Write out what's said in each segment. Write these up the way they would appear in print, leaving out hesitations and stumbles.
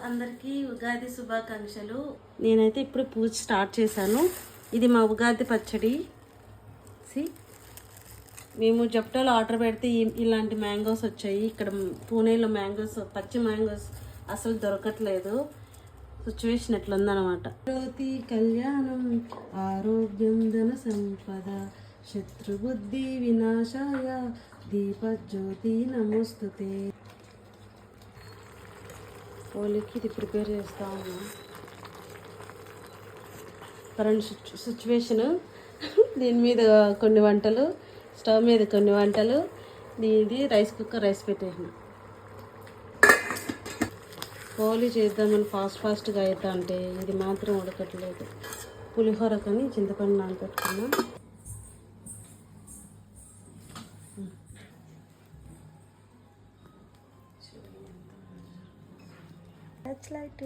అందరికీ ఉగాది శుభాకాంక్షలు. నేనైతే ఇప్పుడు పూజ స్టార్ట్ చేశాను. ఇది మా ఉగాది పచ్చడి. మేము జప్టోలో ఆర్డర్ పెడితే ఇలాంటి మ్యాంగోస్ వచ్చాయి. ఇక్కడ పూణేలో మ్యాంగోస్, పచ్చి మ్యాంగోస్ అసలు దొరకట్లేదు. సిచ్యువేషన్ ఎట్లుందనమాట. జ్యోతి కళ్యాణం ఆరోగ్యం ధన సంపద శత్రుబుద్ధి వినాశాయ దీపజ్యోతి నమోస్తుతే. హోలీకి ఇది ప్రిపేర్ చేస్తా ఉన్నా. కరెంట్ సిచ్యువేషను, దీని మీద కొన్ని వంటలు, స్టవ్ మీద కొన్ని వంటలు, ఇది రైస్ కుక్కర్ రైస్ పెట్టేసిన. హోలీ చేద్దామని ఫాస్ట్గా అవుతా అంటే ఇది మాత్రం ఉడకట్లేదు. పులిహోర కానీ చింతపండు నానబెట్టుకున్నా. లైట్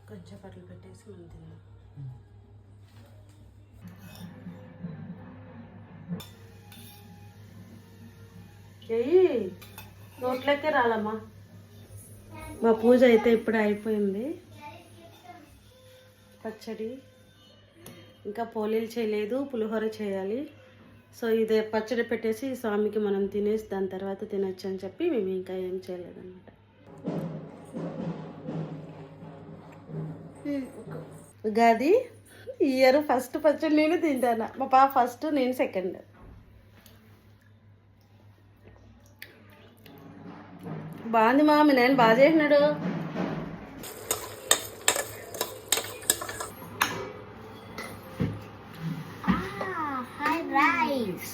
కొంచెం పట్లు పెట్టేసి మనం తిందాం. నోట్లోకే రాలమ్మా. మా పూజ అయితే ఇప్పుడు అయిపోయింది. పచ్చడి ఇంకా పోలీలు చేయలేదు, పులిహోర చేయాలి. సో ఇదే పచ్చడి పెట్టేసి స్వామికి మనం తినేసి దాని తర్వాత తినొచ్చు అని చెప్పి మేము ఇంకా ఏం చేయలేదన్నమాట. ఉగాది ఈ ఇయర్ ఫస్ట్ పచ్చడి నేను తింటాను. మా పాప ఫస్ట్, నేను సెకండ్. బాగుంది మా నాయన బాగా చేసినాడు. Hi rice.